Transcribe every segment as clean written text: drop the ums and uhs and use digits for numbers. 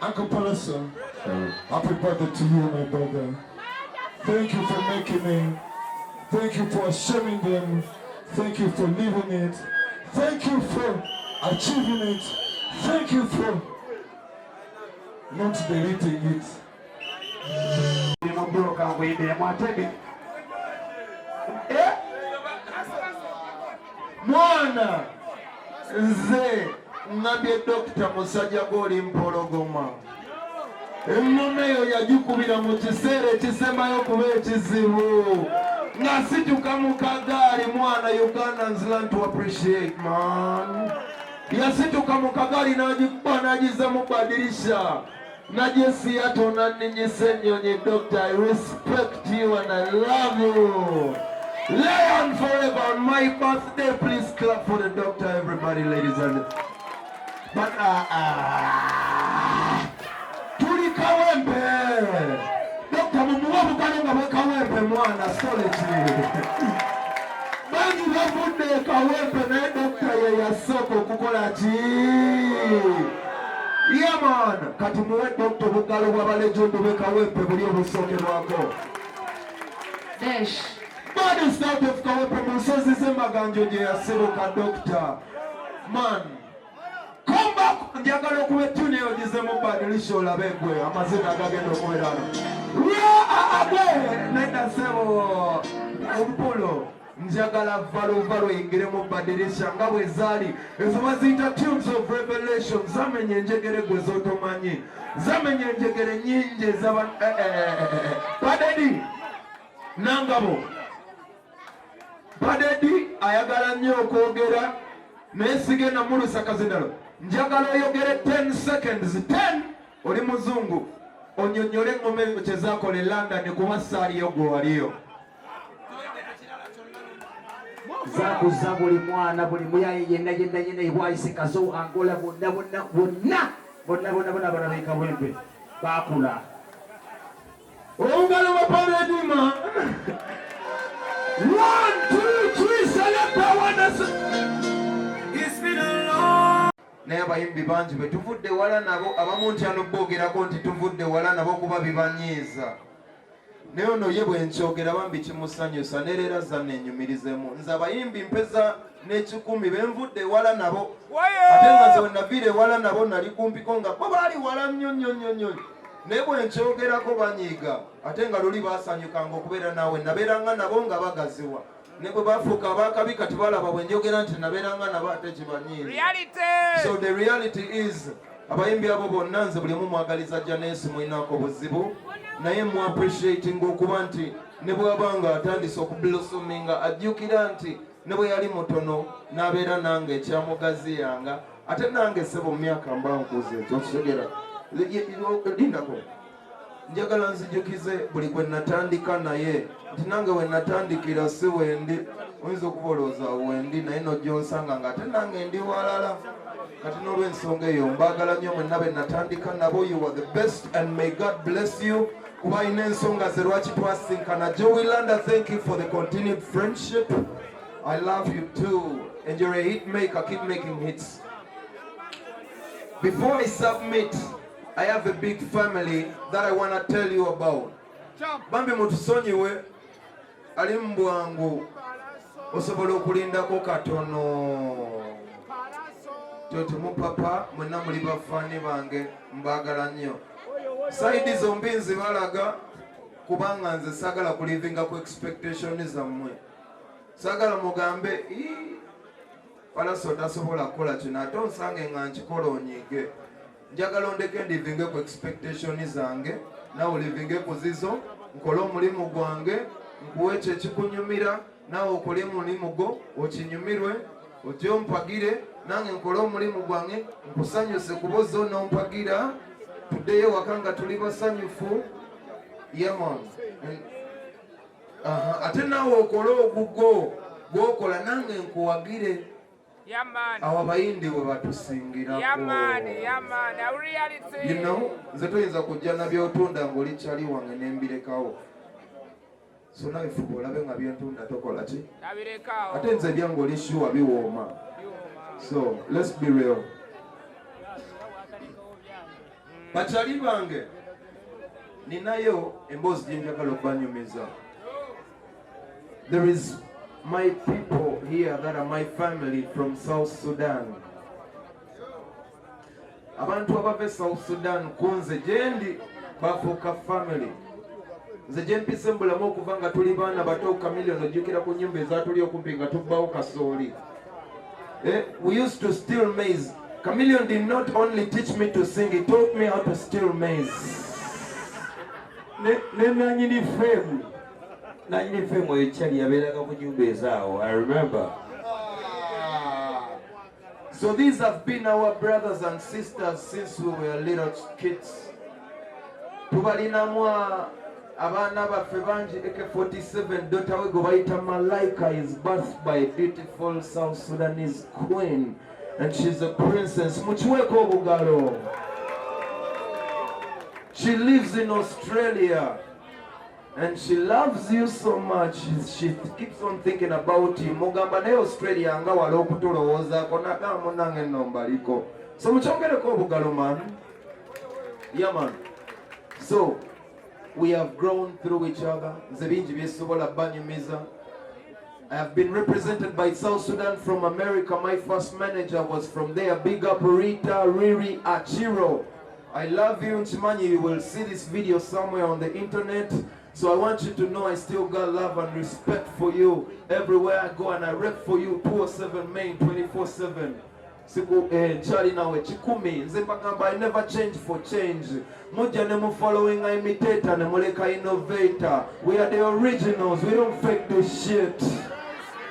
Uncle Pallaso, happy birthday to you, my brother. Thank you for making it. Thank you for sharing them. Thank you for living it. Thank you for achieving it. Thank you for not deleting it. Mwana nze ngambye Dr. Musajja goli mpologoma. Ennome eyo yagikubira mu kiseera ekisembayo okuba ekizibu. Nga situka mu kagaali mwana Ugandans learn to appreciate man. Yasituka mu kagaali n'agikuba n'agiza mu badirisha. Najesi yatona ninyise ennyonyi Doctor, I respect you and I love you. Lion forever on my birthday. Please clap for the doctor, everybody, ladies and but Tuli kawempe. Doctor mumuwabu kanenga mwe kawempe mwana solitude. Bangi bavude kawempe na doctor ye yasoko kukola chi. Yeah man, kati muwe doctor bugalo bwabale jondo be kawempe buli obusoke lwako. Dash. Man is out of Kawempe Musozi Semaganjo je yasibuka doctor. Man, come back. Njagala okuba ettune eyo gizemubadilisha olabe gwe amazina agagenda okubeerano. Nenda sebo ompulo njagala valo yingire mu badilisha nga bwe zaali ezo baziyita tunes of revelation zamenye enjegere gwe z'otomanyi zamenye enjegere nyingi ez'aba Padedi Nangabo Padedi ayagala nnyo okwogera naye sigenda mulusa kazindalo njagala oyogere 10 seconds 10 oli muzungu onyonyole engoma kye zaakola e London kuba saaliyo gwe waliyo zakuza buli mwana buli muyaye yenna ebwayise kazo Angola bonna balabika bwempe baakula ongalo baparedima 1, 2, 3 selector naye abayimbi bangi be tuvudde wala nabo abamu ntyano boogerako nti tuvudde wala nabo kuba bibanyiiza naye ono ye bwe nkyogera bambi kimusanyusa nereera zanne enyumirizemu nze abayimbi mpeza n'ekikumi benvudde wala nabo ate nga nze wenaviire wala nabo nali kumpiko nga bo baali wala nnyo naye bwe nkyogerako banyiiga ate nga luli baasanyukanga okubeera naawe nabeeranga nabo nga bagaziwa ne bwe bafuuka abakabi kati balaba bwe njogera nti nabeeranga nabo ate kibanyiiza. So the reality is abayimbi abo bonna nze buli mu mwagaliza Janesi mwinaako buzibu naye mu appreciating okuba nti ne bw'abanga atandise okublosominga ajjukira nti ne bwe yali mutono n'abeera nange ekyamugazi yanga ate nange sebo mu myaka mbankuze ekyo kitegera lindako njagala nzijukize buli gwe natandika naye nti nange we natandikira si wendi oyinza okuba olowooza wendi naye nojjonsanga nga ate nange ndi walala kati n'olw'ensonga eyo mbaagala nnyo mwenna be natandika nabo you are the best and may God bless you kuba alina ensonga ze lwaki twasinkana Joey Landa, thank you for the continued friendship. I love you too and you're a hit maker, keep making hits. Before I submit, I have a big family that I want to tell you about. Bambi mutusonyiwe ali mbwangu osobola okulindako katono toti mupapa mwenna muli bafaani bange mbaagala nnyo saidi zombi nzibalaga kubanga nze saagala kulivinga ku expectation zammwe saagala mugambe Pallaso tasobola kukola kino ate onsange nga nkikola onyiige njagala ondeke ndivinge ku expectation zange nawe olivinge ku zizo nkole omulimu gwange nkuwe ekyo ekikunyumira nawe okole omulimu gwo okinyumirwe ojje ompagire nange nkole omulimu gwange nkusanyuse kuba ozze onompagira tuddeyo waka nga tuli basanyufu yaman ate nawe okole ogugwo gwokola nange nkuwagire awo abayindi we batusingirako you know nze toyinza kujja nabyotunda ng'olikyali wange nembirekawo so nawe fuba olabe nga byentunda tokola ki ate nze byange oli sure biwooma so let's be real Bakyali bange ninayo emboozi gye njagala okubanyumiza. There is my people here that are my family from South Sudan. Abantu abava South Sudan kunze gyendi bafuuka family. Nze gye mpise mu bulamu okuva nga tuli baana bato Chameleone ojjukira ku nnyumba ezatuli okumpi nga tubbawo kasooli. We used to steal maize. Chameleone did not only teach me to sing, he taught me how to steal maize. Nanyini femu ekyali yabeeraga ku nnyumba ezaawo. I remember. So these have been our brothers and sisters since we were little kids. Tubalinamu abaana baffe bangi. AK-47 daughter we go bayita Malaika is birthed by a beautiful South Sudanese queen, and she's a princess. Mukiweeko obugalo. She lives in Australia and she loves you so much. She keeps on thinking about you. Mugamba naye Australia nga wala okutulowoozaako nagamba nange nno mbaliko. So mukyongereko obugalo man. Yeah man. So we have grown through each other. Nze bingi byesobola banyumiza. I have been represented by South Sudan from America. My first manager was from there. Big up Rita Riri Achiro. I love you, Nchimanyi. You will see this video somewhere on the internet. So I want you to know I still got love and respect for you everywhere I go, and I rep for you 207 Main 24/7. Siku Charlie nawe chikumi nze bagamba I never change for change. Mujja ne mu following I imitator ne muleka innovator. We are the originals. We don't fake this shit.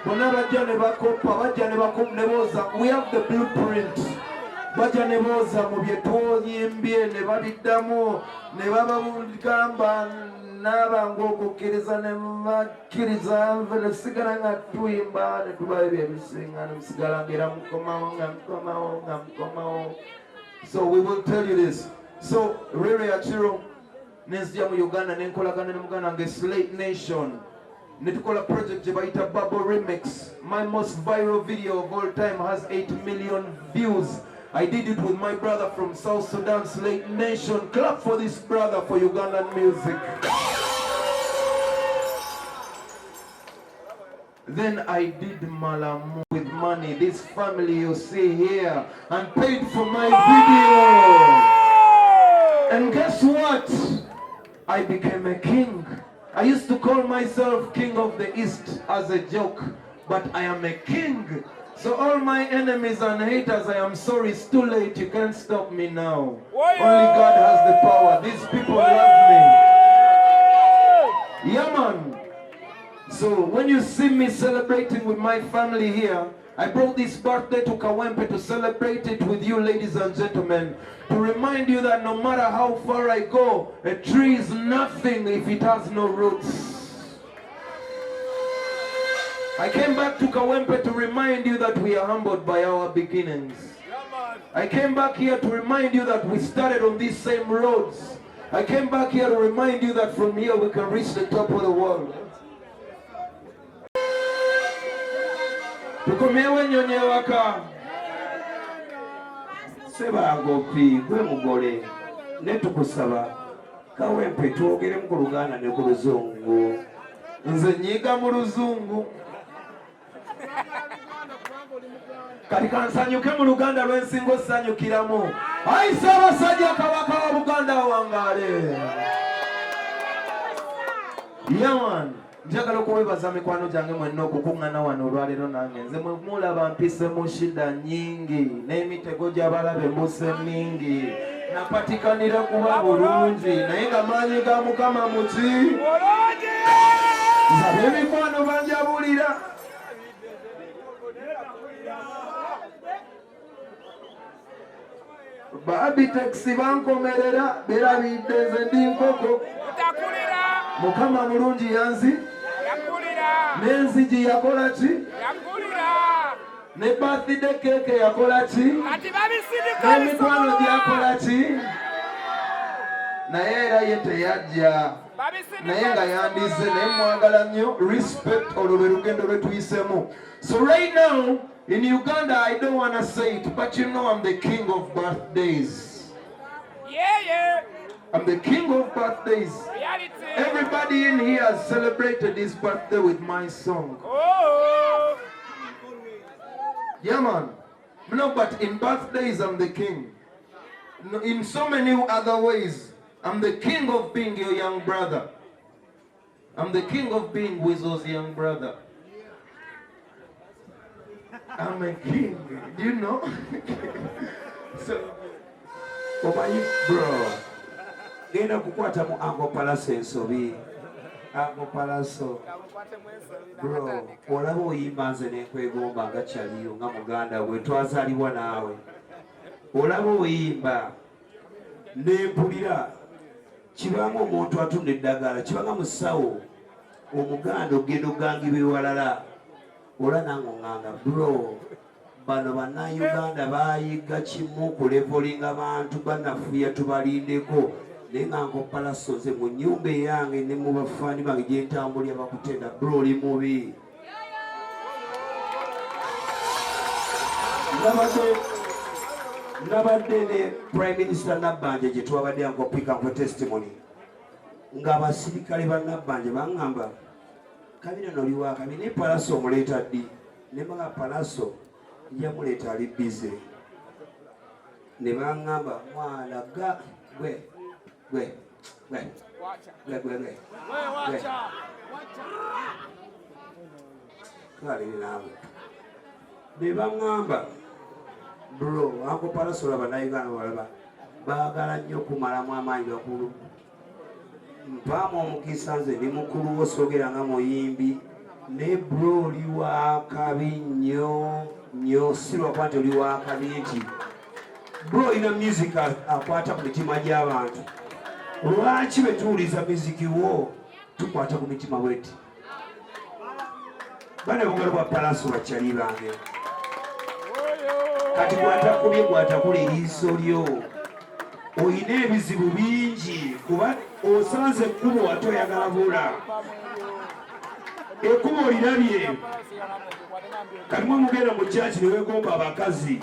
Bona bajja ne bakopa, bajja ne bakumneboza. We have the blueprint. Bajja ne boza mu bye twoyimbye ne babiddamu ne babagamba n'abangu okukkiriza ne bakkiriza nve ne tusigala nga tuyimba ne tubayo byebisinga ne musigala ngera mukomawo. So we will tell you this. So Rere Achiro nenzija mu Uganda nenkolagana ne muganda nge Slate Nation ne tukola project gye bayita Bubble Remix. My most viral video of all time has 8 million views. I did it with my brother from South Sudan, Slate Nation. Clap for this brother for Ugandan music. Then I did Malamu with money, this family you see here, and paid for my video. And guess what? I became a king. I used to call myself King of the East as a joke, but I am a king. So all my enemies and haters, I am sorry, it's too late. You can't stop me now. Only God has the power. These people love me. Yeah, man. So when you see me celebrating with my family here, I brought this birthday to Kawempe to celebrate it with you, ladies and gentlemen, to remind you that no matter how far I go, a tree is nothing if it has no roots. I came back to Kawempe to remind you that we are humbled by our beginnings. I came back here to remind you that we started on these same roads. I came back here to remind you that from here we can reach the top of the world. Tukomyewo nnyonyi ewaka. Sebagopi gwe mugole ne tukusaba Kawempe twogeremu ku Luganda ne ku Luzungu. Nze nyiga mu Luzungu. Kati kansanyuke mu Luganda lwensinga osanyukiramu. Ayi Ssaabasajja Kabaka wa Buganda awangaale. Yaman, njagala okuwebaza mikwano gyange mwenna okukuŋŋaana wano olwaleero nange. Nze mwe mulaba mpise mu shida nnyingi n'emitego gy'abalabe mbuse mingi. Napatikanira kuba bulungi naye nga maanyi ga Mukama muki. Nzabe emikwano banjabulira. Babiteksi bankomerera berabidde nze ndi nkoko. Mukama mulungi yanzi. N'enzigi yakola ki? Ne birthday cake yakola ki? N'emikwano gyakola ki? Naye era ye teyajja. Naye nga yandize naye mwagala nnyo. Respect olwo lwe lugendo lwe tuyisemu. So right now in Uganda, I don't want to say it, but you know I'm the king of birthdays. I'm the king of birthdays. Everybody in here has celebrated his birthday with my song. Yeah, man. No, but in birthdays, I'm the king. No, in so many other ways, I'm the king of being your young brother. I'm the king of being Weasel's young brother. I'm a king. Do you know? So, bro. Genda kukwata mu Uncle Pallaso ensobi. Uncle Pallaso. Bro, olaba oyimba nze n'enkwegomba nga kyaliyo nga muganda we twazaalibwa naawe. Olaba oyimba n'empulira kibanga omuntu atunda eddagala kibanga musawo omuganda ogenda ogangibwa ewalala. Ola nange oŋŋanga bro. Bano bannayuganda bayiga kimu kulevolinga abantu bannafuya tubalindeko. Naye nga Uncle Pallaso nze mu nnyumba eyange ne mu bafaani bange gye ntambulira bakutenda bro oli mubi. Nabadde ne Prime Minister Nabbanja gye twabadde ankopika nkwe testimony ng'abasirikale ba Nabbanja baŋŋamba kabina noli wa kabi ne Pallaso omuleeta ddi ne mbaga Pallaso nja muleeta ali bize ne baŋŋamba mwana ga gwe kaliri naawe ne baŋŋamba bro Uncle Pallaso olaba nayuganda walaba baagala nnyo okumalamu amaanyi bakulu mpaamu omukisa nze ndi mukulu wo soogera nga muyimbi ne bro oli wakabi nnyo si lwakuba nti oli wakabi nti bro olina music akwata ku mitima gy'abantu. Lwaki bwe tuwuliza muziki wo tukwata ku mitima bweti? Bane bugalo bwa Pallaso bakyali bange kati gwatakula eriiso lyo oyina ebizibu bingi kuba osanze ekkubo wate oyagala bula ekkubo olirabye kati mwe mugenda mu kyaki ne weegomba abakazi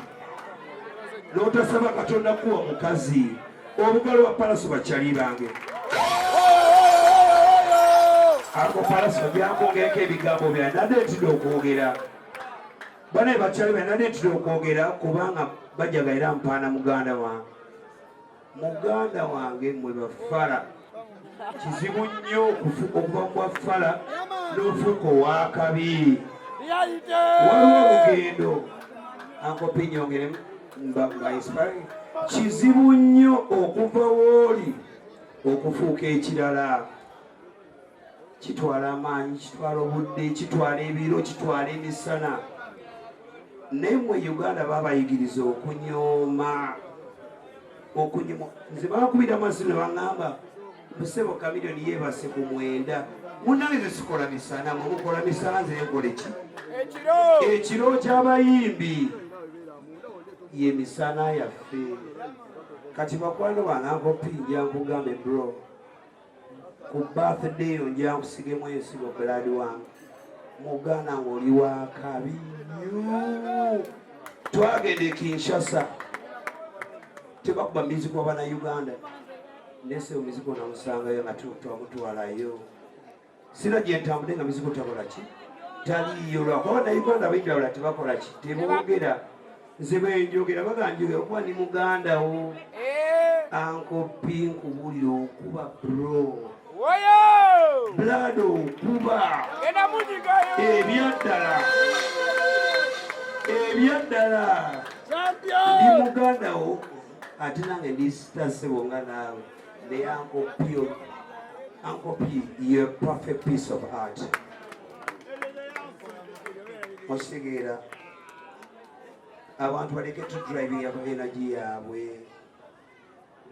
n'otasaba Katonda kuwa mukazi. Obugalo bwa Pallaso bakyali bange. Uncle Pallaso byankongereko ebigambo bya nadeetidde okwogera. Bane bakyali be nadeetidde okwogera kubanga bajagalira mpaana muganda wange. Muganda wange mwe bafala. Kizibu nnyo okuva mu bwafala n'ofuuka owakabi. Waliwo olugendo Uncle Pinyongeremu mba inspiring. Kizibu nnyo okuva wooli okufuuka ekirala. Kitwala amaanyi, kitwala obudde, kitwala ebiro, kitwala emisana. Naye mmwe Uganda babayigiriza okunyooma. Nze bakubira amaaso ne baŋŋamba Musebo Kamiliyoni yeebase ku 9. Munnange nze sikola misana, mwe mukola misana nze nkole ki? Ekiro ky'abayimbi ye misana yaffe. Kati bakwano bange Uncle P nja nkugambe bro ku birthday yo nja nkusigemu ensigo blood wange muganda ng'oli wakabi nnyo. Twagenda e Kinshasa tebakuba miziko w'Abannayuganda nese omuziko namusangayo nga twamutwalayo. Sira gye ntambudde nga miziko takola ki? Taliyo lwakuba Abannayuganda b'enjawulo tebakola ki? Teboogera. Nze bwe njogera baganjogera okuba ndi muganda wo. Uncle P nkubuulira okuba bro. Blood okuba. Ebyaddala. Ndi muganda wo ate nange ndi sitasebo nga naawe. Ne Uncle P, you're a perfect piece of art. Ositegeera abantu baleke tudrivinga ku energy yaabwe.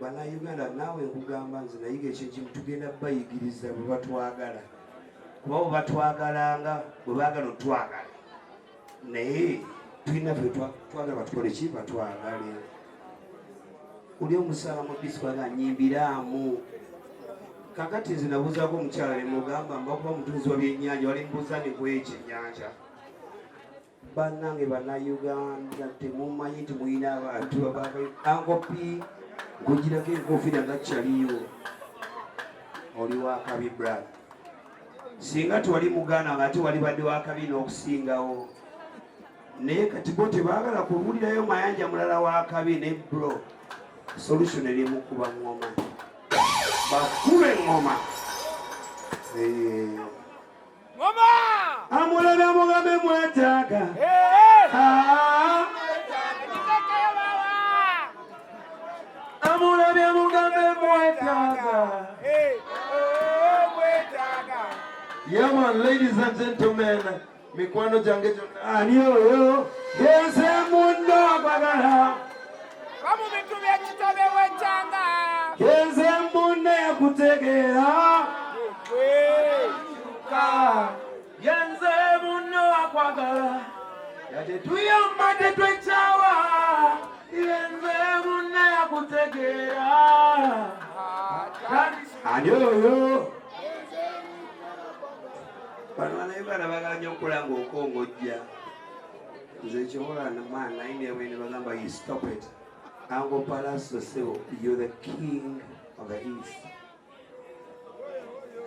Bannayuganda naawe nkugamba nze nayiga ekintu tugenda bayigiriza bwe batwagala kuba bwe batwagalanga bwe baagala otwagala naye tulina ffe twagala batukole ki batwagale. Oli omusala mu disiko nga nyimbiraamu kakati nze nabuuzaako omukyala ne mugamba mbakuba mutunzi wa byennyanja wali mbuuza ne kwekyo ennyanja. Bannange Bannayuganda temumanyi nti mulina abantu Uncle P ng'ogirako enkofiira nga kyaliyo oli wakabi brad singa tewali muganda nga ate wali badde wakabi n'okusingawo naye kati bo tebaagala kubuulirayo mayanja mulala wakabi ne bro solution eri mukuba ngoma bakube ngoma ngoma amulana mugambe mwetaaga amulabye mugambe mwetaaga. Yeah man, ladies and gentlemen, mikwano jange jonna ani oyo yenze munno akwagala kamu bintu by'ekitobe w'ekyanga yenze munno yakutegeera yenze munno akwagala yate tuyamba tetwekyawa yenze munno yakutegeera. ani oyo bano banaibala bagala nnyo okukola ng'okongojja nze kyobolana man naye newe ne bagamba you stop it Uncle Pallaso Sebo, you're the king of the east.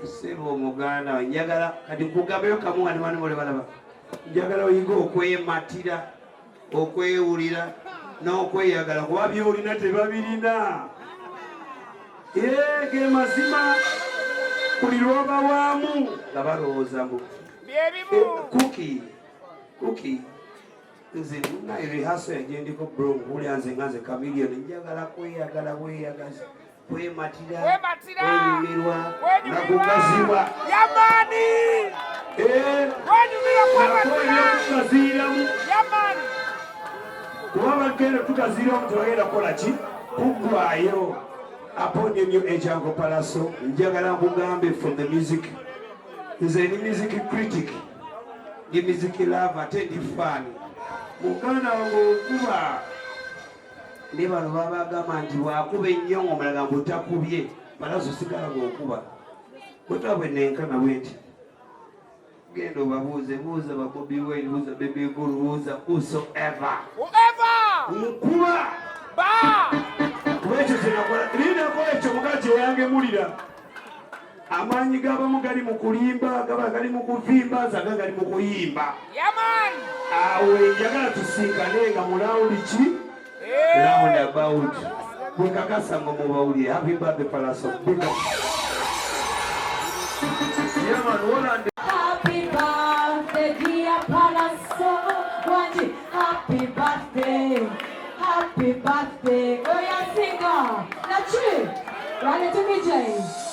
Sebo muganda njagala kati kugambeyo kamu nga nebani bole balaba njagala oyiga okwematira okwewulira n'okweyagala kuba byolina tebabirina ge mazima buli lwoba waamu nga balowooza mbu kuki nze naye rehaso yagendeko bro nkuwulira nze nga nze kamiliyoni njagala kweyagala bweyagaza kwematira kwenyumirwa nakugaziwa yamani kwenyumira kwematiramu yamani kuba bagenda tugaziiramu tebagenda kukola ki kuggwayo upon your new age Uncle Pallaso njagala nkugambe from the music nze ni music critic ndi music lover ate ndi fan muganda wange okuba ne bano babagamba nti bwakuba ennyongo omulaga mbu takubye Pallaso sigala bwokuba bwetaba bwe nenkana bwe nti genda obabuuze buuza babobi wine buuza bebe gulu buuza whosoever nkuba kubekyo kyenakola linakola ekyo mugaa kyeyangemulira amaanyi g'abamu gali mu kulimba gaba gali mu kuvimba zaga gali mu kuyimba awo njagala tusinkane nga mu lawundi ki round about bwe kakasa ngo mubawulire happy birthday Pallaso Happy birthday, dear Pallaso. Wanji, happy birthday. Happy birthday. Oh, yeah, singer. Nachi. Run it to me, Jay.